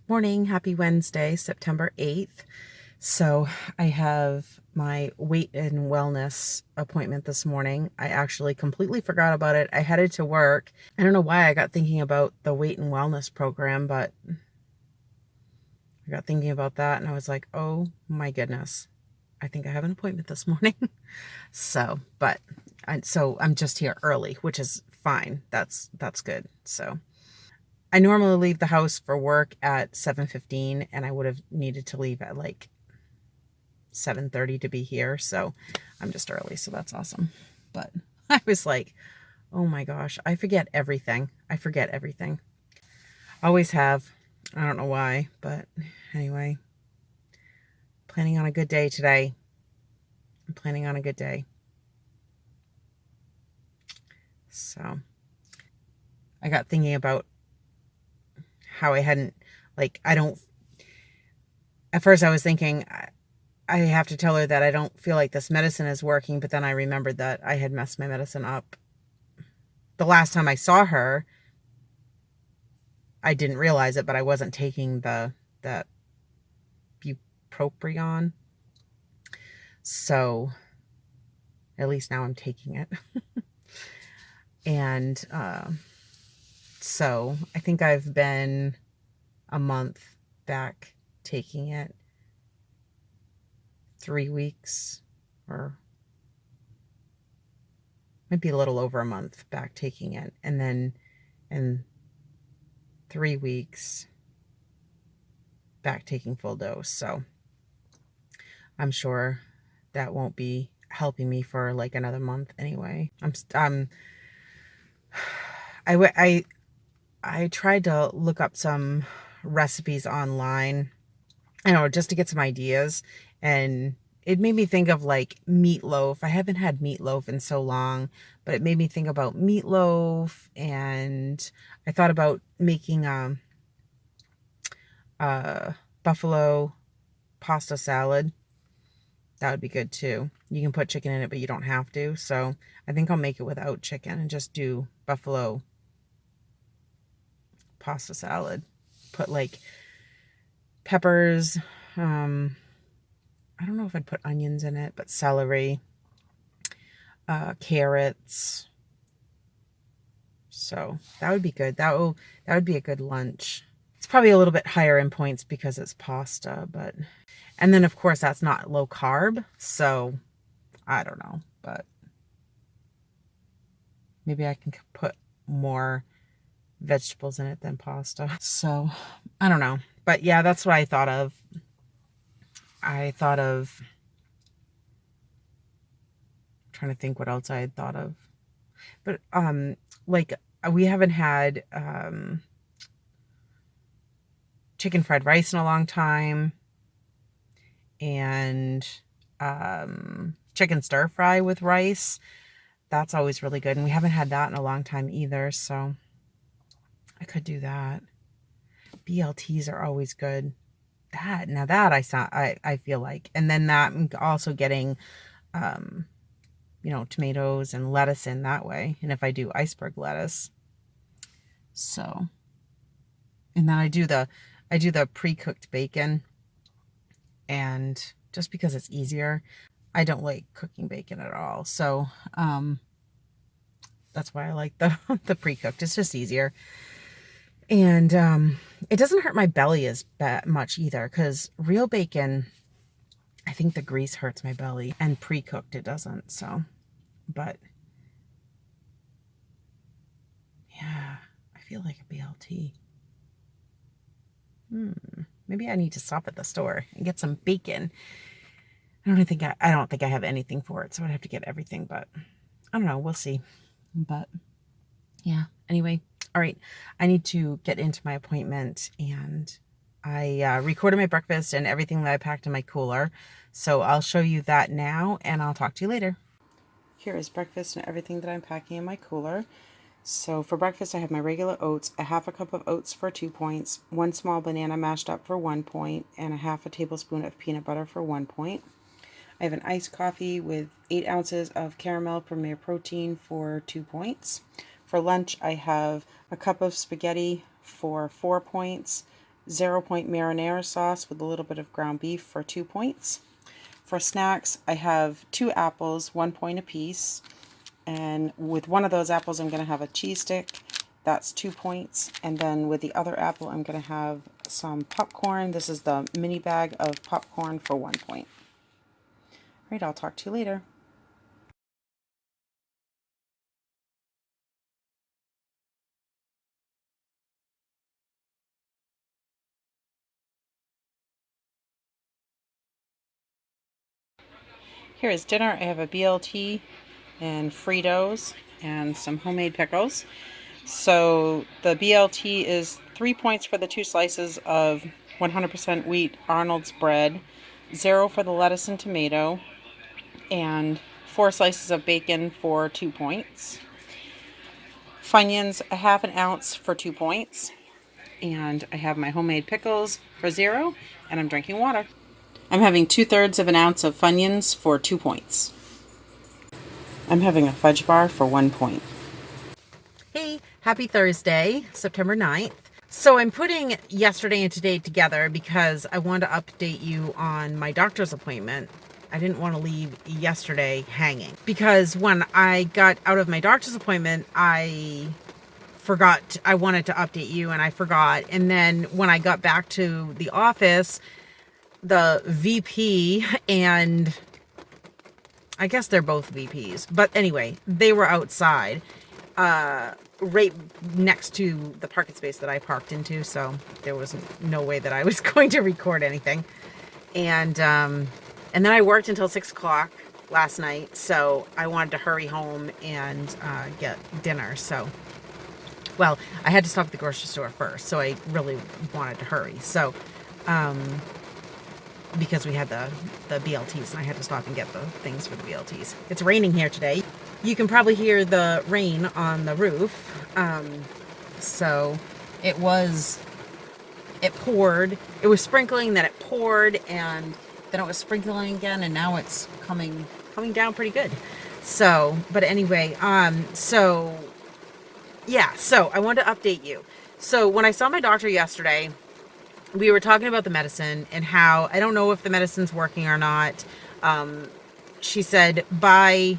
Morning, happy Wednesday, September 8th. So I have my weight and wellness appointment this morning. I actually completely forgot about it. I headed to work. I don't know why I got thinking about the weight and wellness program, but I got thinking about that and I was like, oh my goodness, I think I have an appointment this morning. So I'm just here early, which is fine. That's good. So I normally leave the house for work at 7:15 and I would have needed to leave at like 7:30 to be here. So I'm just early. So that's awesome. But I was like, oh my gosh, I forget everything. I forget everything. Always have. I don't know why, but anyway, planning on a good day today. I'm planning on a good day. So I got thinking about how I hadn't, like, I don't, at first I was thinking, I have to tell her that I don't feel like this medicine is working, but then I remembered that I had messed my medicine up. The last time I saw her, I didn't realize it, but I wasn't taking that bupropion. So at least now I'm taking it. And so I think I've been a month back taking it, 3 weeks, or maybe a little over a month back taking it. And then in 3 weeks back taking full dose. So I'm sure that won't be helping me for like another month anyway. I tried to look up some recipes online, I don't know, just to get some ideas, and it made me think of like meatloaf. I haven't had meatloaf in so long, but it made me think about meatloaf, and I thought about making a buffalo pasta salad. That would be good too. You can put chicken in it, but you don't have to. So I think I'll make it without chicken and just do buffalo pasta salad. Put like peppers. I don't know if I'd put onions in it, but celery, carrots. So that would be good. That would be a good lunch. It's probably a little bit higher in points because it's pasta, but and then of course that's not low carb. So I don't know, but maybe I can put more vegetables in it than pasta. So I don't know. But yeah, that's what I thought of. Trying to think what else I had thought of. But like we haven't had chicken fried rice in a long time, and chicken stir fry with rice. That's always really good. And we haven't had that in a long time either. So I could do that. BLTs are always good. That I feel like. And then that also getting, tomatoes and lettuce in that way. And if I do iceberg lettuce. So, and then I do the pre-cooked bacon, and just because it's easier, I don't like cooking bacon at all. So, that's why I like the the pre-cooked. It's just easier. And it doesn't hurt my belly as much either, because real bacon, I think the grease hurts my belly, and pre-cooked it doesn't. So, but yeah, I feel like a BLT. Maybe I need to stop at the store and get some bacon. I don't think I have anything for it, so I'd have to get everything, but I don't know, we'll see. But yeah, anyway, all right, I need to get into my appointment, and I recorded my breakfast and everything that I packed in my cooler. So I'll show you that now, and I'll talk to you later. Here is breakfast and everything that I'm packing in my cooler. So for breakfast, I have my regular oats, a half a cup of oats for 2 points, one small banana mashed up for 1 point, and a half a tablespoon of peanut butter for 1 point. I have an iced coffee with 8 ounces of caramel premier protein for 2 points. For lunch, I have a cup of spaghetti for 4 points, 0-point marinara sauce with a little bit of ground beef for 2 points. For snacks, I have 2 apples, 1 point apiece. And with one of those apples, I'm going to have a cheese stick. That's 2 points. And then with the other apple, I'm going to have some popcorn. This is the mini bag of popcorn for 1 point. All right, I'll talk to you later. Here is dinner. I have a BLT and Fritos and some homemade pickles. So the BLT is 3 points for the 2 slices of 100% wheat Arnold's bread, 0 for the lettuce and tomato, and 4 slices of bacon for 2 points. Funyuns, a half an ounce for 2 points. And I have my homemade pickles for 0, and I'm drinking water. I'm having 2/3 of an ounce of Funyuns for 2 points. I'm having a fudge bar for 1 point. Hey, happy Thursday, September 9th. So I'm putting yesterday and today together because I want to update you on my doctor's appointment. I didn't want to leave yesterday hanging because when I got out of my doctor's appointment, I forgot. I wanted to update you and I forgot. And then when I got back to the office, the VP and I guess they're both VPs, but anyway, they were outside, right next to the parking space that I parked into, so there was no way that I was going to record anything. And then I worked until 6 o'clock last night, so I wanted to hurry home and get dinner. So, well, I had to stop at the grocery store first, so I really wanted to hurry. So, because we had the BLTs and I had to stop and get the things for the BLTs. It's raining here today. You can probably hear the rain on the roof. So it poured. It was sprinkling, then it poured, and then it was sprinkling again, and now it's coming down pretty good. So, but anyway, so yeah, so I wanted to update you. So when I saw my doctor yesterday, we were talking about the medicine and how I don't know if the medicine's working or not. She said by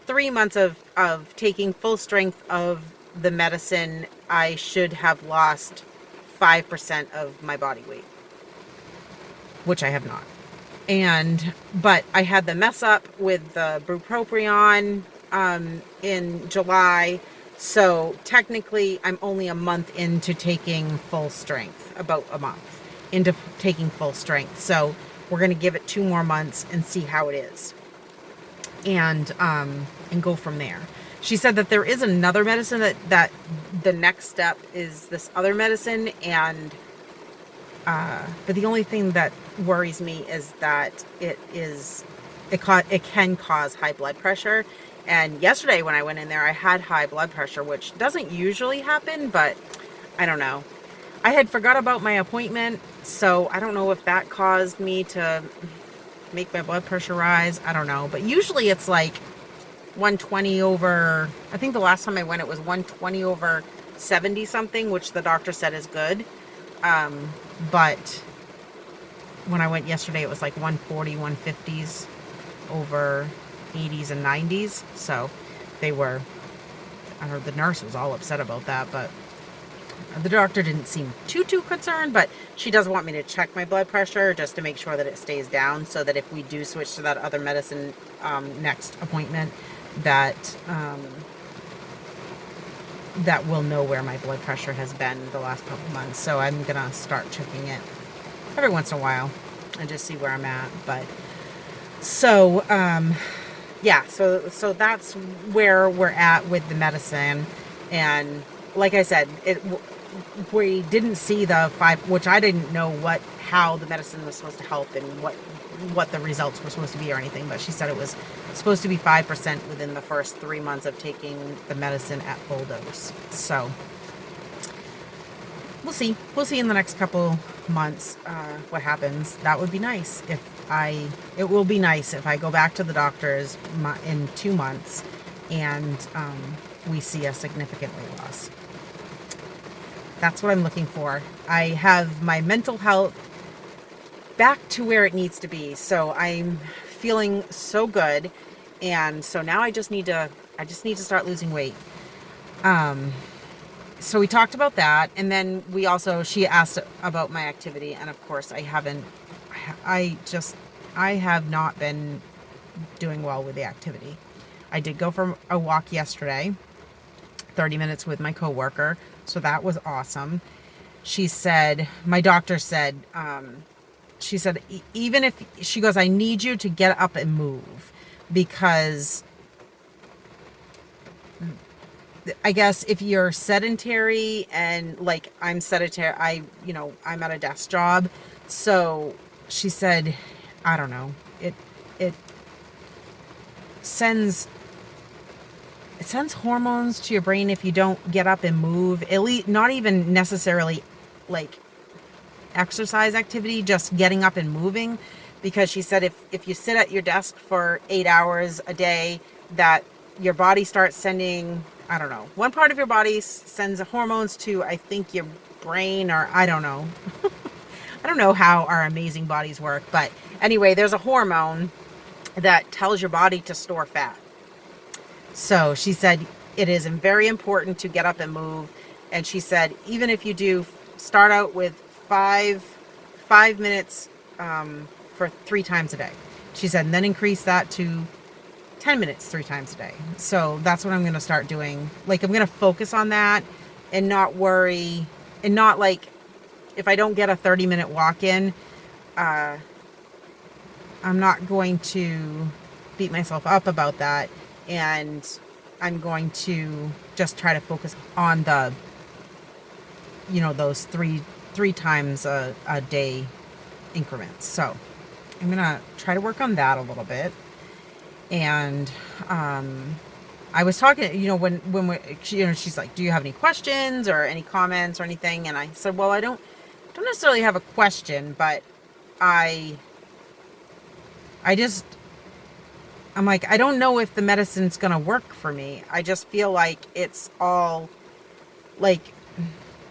3 months of taking full strength of the medicine, I should have lost 5% of my body weight, which I have not. But I had the mess up with the bupropion in July. So technically, I'm only a month into taking full strength, about a month into taking full strength. So we're going to give it 2 more months and see how it is, and go from there. She said that there is another medicine that the next step is this other medicine, and but the only thing that worries me is that it can cause high blood pressure. And yesterday when I went in there, I had high blood pressure, which doesn't usually happen, but I don't know. I had forgot about my appointment, so I don't know if that caused me to make my blood pressure rise. I don't know. But usually it's like 120 over, I think the last time I went it was 120 over 70 something, which the doctor said is good. But when I went yesterday, it was like 140, 150s over 80s and 90s. So they were, I don't know, the nurse was all upset about that, but the doctor didn't seem too concerned, but she does want me to check my blood pressure just to make sure that it stays down, so that if we do switch to that other medicine next appointment, that we'll know where my blood pressure has been the last couple months. So I'm gonna start checking it every once in a while and just see where I'm at. But so yeah, so that's where we're at with the medicine. And like I said, we didn't see the 5, which I didn't know how the medicine was supposed to help and what the results were supposed to be or anything, but she said it was supposed to be 5% within the first 3 months of taking the medicine at full dose. So we'll see in the next couple months what happens. That would be nice it will be nice if I go back to the doctor's in 2 months and we see a significant weight loss. That's what I'm looking for. I have my mental health back to where it needs to be. So I'm feeling so good. And so now I just need to start losing weight. So we talked about that, and then she asked about my activity, and of course I have not been doing well with the activity. I did go for a walk yesterday, 30 minutes with my coworker, so that was awesome. My doctor said, she said, even if, she goes, I need you to get up and move, because I guess if you're sedentary, and like I'm sedentary, I'm at a desk job. So she said, I don't know, it sends it sends hormones to your brain if you don't get up and move. At least not even necessarily like exercise activity, just getting up and moving. Because she said if you sit at your desk for 8 hours a day, that your body starts sending, I don't know, one part of your body sends hormones to, I think, your brain, or I don't know. I don't know how our amazing bodies work, but anyway, there's a hormone that tells your body to store fat. So she said it is very important to get up and move. And she said, even if you do start out with five minutes for 3 times a day. She said, and then increase that to 10 minutes 3 times a day. So that's what I'm going to start doing. Like, I'm going to focus on that and not worry, and not like, if I don't get a 30-minute walk in, I'm not going to beat myself up about that. And I'm going to just try to focus on those three times a day increments. So I'm going to try to work on that a little bit. And I was talking, she's like, do you have any questions or any comments or anything? And I said, well, I don't necessarily have a question, but I'm like, I don't know if the medicine's going to work for me. I just feel like it's all like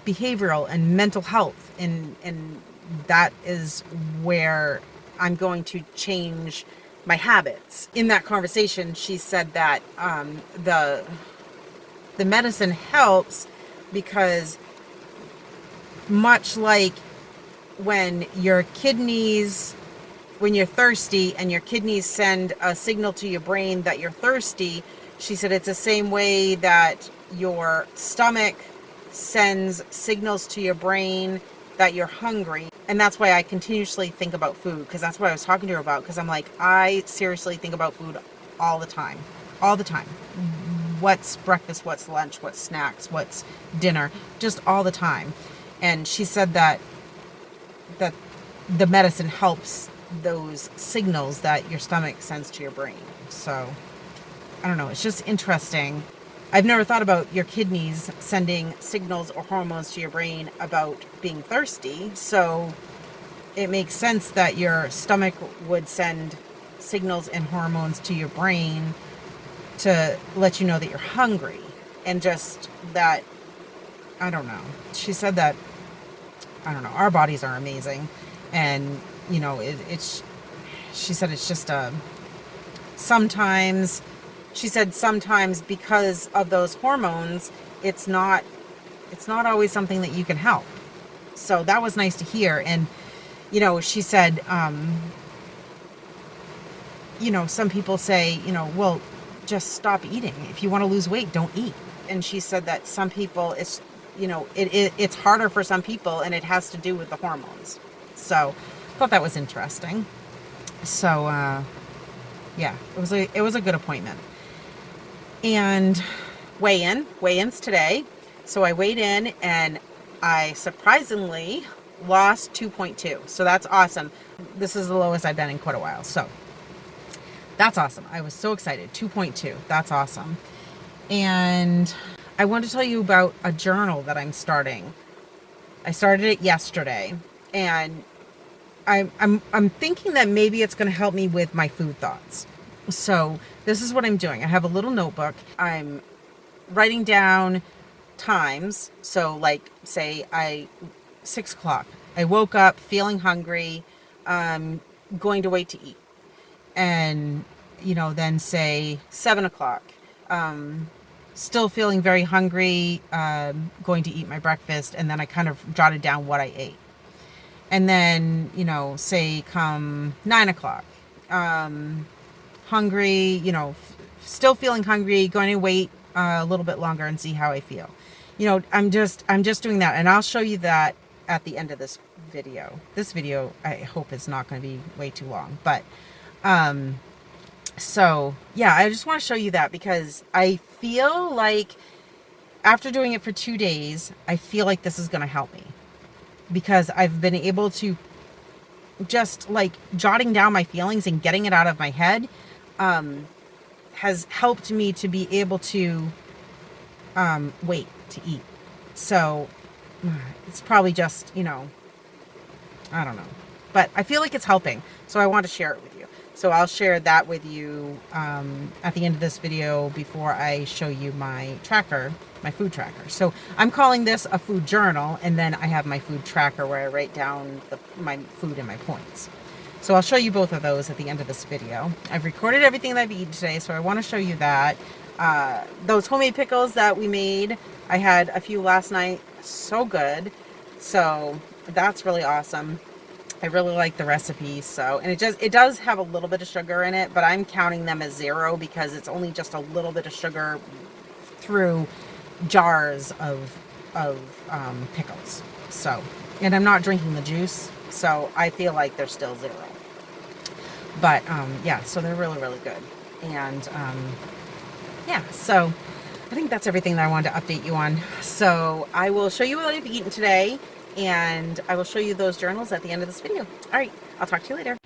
behavioral and mental health. And that is where I'm going to change my habits. In that conversation, she said that the medicine helps because, much like when you're thirsty and your kidneys send a signal to your brain that you're thirsty, she said it's the same way that your stomach sends signals to your brain that you're hungry. And that's why I continuously think about food, because that's what I was talking to her about, because I'm like, I seriously think about food all the time. What's breakfast, what's lunch, what's snacks, what's dinner, just all the time. And she said that the medicine helps those signals that your stomach sends to your brain. So I don't know, it's just interesting. I've never thought about your kidneys sending signals or hormones to your brain about being thirsty. So it makes sense that your stomach would send signals and hormones to your brain to let you know that you're hungry. And just that, I don't know. She said that, I don't know, our bodies are amazing. And, she said it's just sometimes because of those hormones, it's not always something that you can help. So that was nice to hear. And, she said, some people say, well, just stop eating. If you want to lose weight, don't eat. And she said that some people, it's harder for some people, and it has to do with the hormones. So I thought that was interesting. So, yeah, it was a good appointment. And weigh-ins today. So I weighed in and I surprisingly lost 2.2. So that's awesome. This is the lowest I've been in quite a while. So that's awesome. I was so excited. 2.2. That's awesome. And I want to tell you about a journal that I'm starting. I started it yesterday, and I'm thinking that maybe it's going to help me with my food thoughts. So this is what I'm doing. I have a little notebook. I'm writing down times. So like say 6 o'clock, I woke up feeling hungry, going to wait to eat. And, then say 7 o'clock, still feeling very hungry, going to eat my breakfast. And then I kind of jotted down what I ate. And then, say come 9 o'clock, hungry, still feeling hungry, going to wait a little bit longer and see how I feel. I'm just doing that, and I'll show you that at the end of this video. This video, I hope, is not going to be way too long, but so yeah, I just want to show you that because I feel like after doing it for 2 days, I feel like this is going to help me because I've been able to just like jotting down my feelings and getting it out of my head has helped me to be able to wait to eat. So it's probably just, I don't know. But I feel like it's helping. So I want to share it with you. So I'll share that with you at the end of this video before I show you my tracker, my food tracker. So I'm calling this a food journal, and then I have my food tracker where I write down my food and my points. So I'll show you both of those at the end of this video. I've recorded everything that I've eaten today, so I want to show you that. Those homemade pickles that we made, I had a few last night. So good. So that's really awesome. I really like the recipe. So, and it does have a little bit of sugar in it, but I'm counting them as 0 because it's only just a little bit of sugar through jars of pickles. So, and I'm not drinking the juice, so I feel like they're still 0. But yeah, so they're really, really good. And yeah, so I think that's everything that I wanted to update you on. So I will show you what I've eaten today, and I will show you those journals at the end of this video. All right, I'll talk to you later.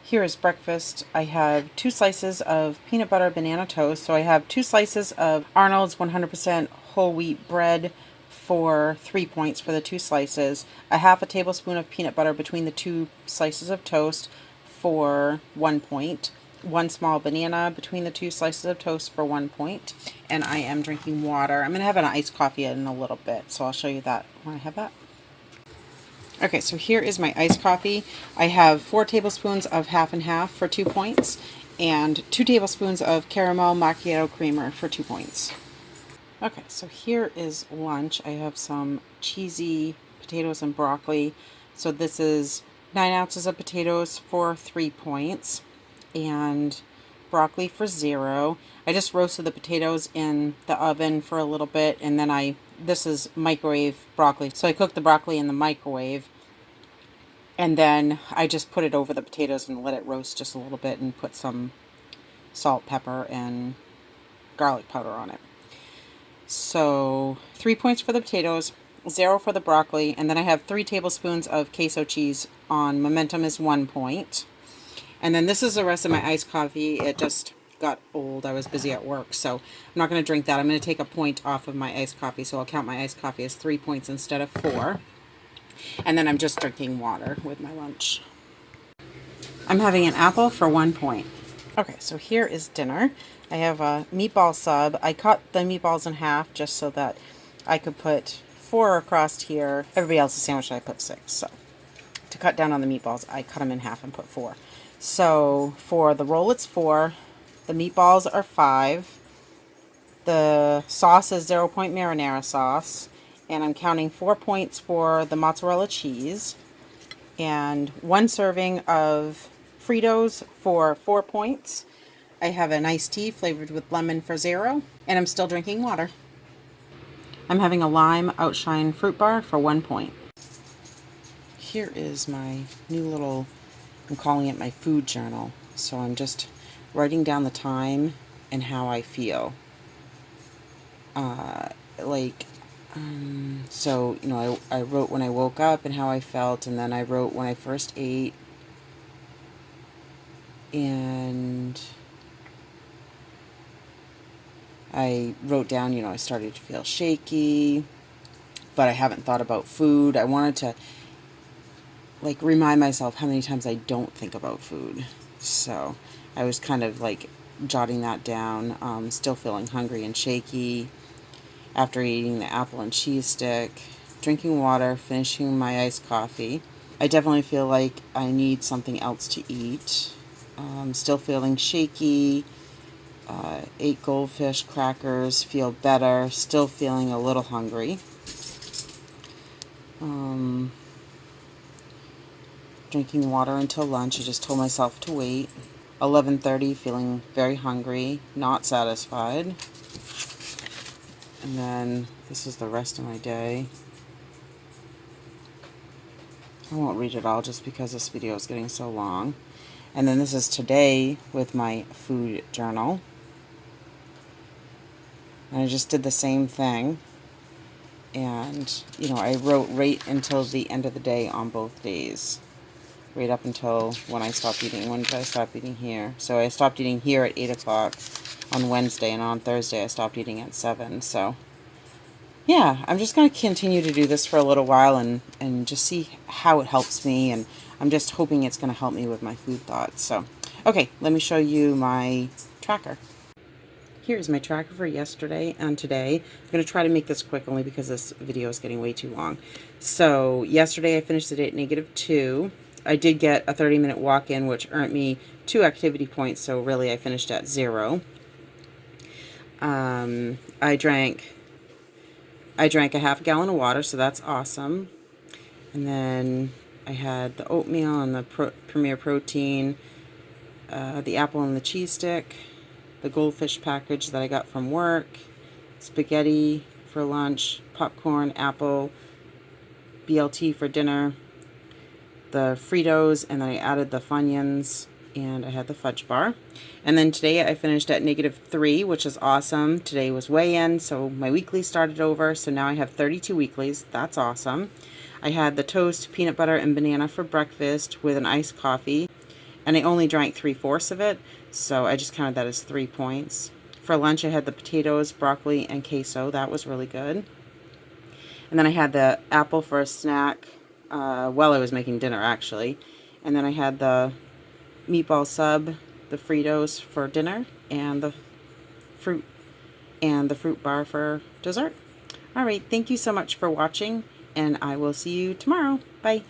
Here is breakfast. I have 2 slices of peanut butter banana toast. So I have 2 slices of Arnold's 100% whole wheat bread for 3 points for the 2 slices. A half a tablespoon of peanut butter between the 2 slices of toast for 1 point. 1 small banana between the 2 slices of toast for 1 point. And I am drinking water. I'm going to have an iced coffee in a little bit, so I'll show you that when I have that. Okay, so here is my iced coffee. I have 4 tablespoons of half and half for 2 points, and 2 tablespoons of caramel macchiato creamer for 2 points. Okay, so here is lunch. I have some cheesy potatoes and broccoli. So this is 9 ounces of potatoes for 3 points, and broccoli for 0. I just roasted the potatoes in the oven for a little bit, and then this is microwave broccoli. So I cooked the broccoli in the microwave, and then I just put it over the potatoes and let it roast just a little bit and put some salt, pepper, and garlic powder on it. So 3 points for the potatoes, 0 for the broccoli, and then I have 3 tablespoons of queso cheese on. Momentum is 1 point. And then this is the rest of my iced coffee. It just got old. I was busy at work, so I'm not going to drink that. I'm going to take a point off of my iced coffee, so I'll count my iced coffee as 3 points instead of 4. And then I'm just drinking water with my lunch. I'm having an apple for 1 point. Okay, so here is dinner. I have a meatball sub. I cut the meatballs in half just so that I could put 4 across here. Everybody else's sandwich I put 6. So to cut down on the meatballs, I cut them in half and put 4. So for the roll, it's 4. The meatballs are 5. The sauce is 0 point marinara sauce. And I'm counting 4 points for the mozzarella cheese. And 1 serving of Fritos for 4 points. I have an iced tea flavored with lemon for 0. And I'm still drinking water. I'm having a lime outshine fruit bar for 1 point. Here is my new little, I'm calling it my food journal. So I'm just writing down the time and how I feel. So, I wrote when I woke up and how I felt, and then I wrote when I first ate, and I wrote down, I started to feel shaky, but I haven't thought about food. I wanted to, remind myself how many times I don't think about food. So I was kind of, jotting that down, still feeling hungry and shaky. after eating the apple and cheese stick, drinking water, finishing my iced coffee. I definitely feel like I need something else to eat. Still feeling shaky. Ate goldfish crackers, feel better. Still feeling a little hungry. Drinking water until lunch. I just told myself to wait. 11:30, feeling very hungry, not satisfied. And then this is the rest of my day. I won't read it all just because this video is getting so long. And then this is today with my food journal. And I just did the same thing. And, you know, I wrote right until the end of the day on both days. Right up until when I stopped eating. When did I stop eating here? So I stopped eating here at 8 o'clock on Wednesday, and on Thursday I stopped eating at 7. So, yeah, I'm just going to continue to do this for a little while and just see how it helps me, and I'm just hoping it's going to help me with my food thoughts. So, okay, let me show you my tracker. Here's my tracker for yesterday and today. I'm going to try to make this quick only because this video is getting way too long. So, yesterday I finished the day at -2. I did get a 30-minute walk-in, which earned me 2 activity points, so really I finished at 0. I drank a half gallon of water, so that's awesome. And then I had the oatmeal and the Premier Protein, the apple and the cheese stick, the goldfish package that I got from work, spaghetti for lunch, popcorn, apple, BLT for dinner, the Fritos, and then I added the Funyuns, and I had the fudge bar. And then today I finished at -3, which is awesome. Today was weigh-in, so my weekly started over, so now I have 32 weeklies. That's awesome. I had the toast, peanut butter, and banana for breakfast with an iced coffee, and I only drank 3/4 of it, so I just counted that as 3 points. For lunch I had the potatoes, broccoli, and queso. That was really good. And then I had the apple for a snack while I was making dinner, actually. And then I had the meatball sub, the Fritos for dinner, and the fruit bar for dessert. All right, thank you so much for watching, and I will see you tomorrow. Bye.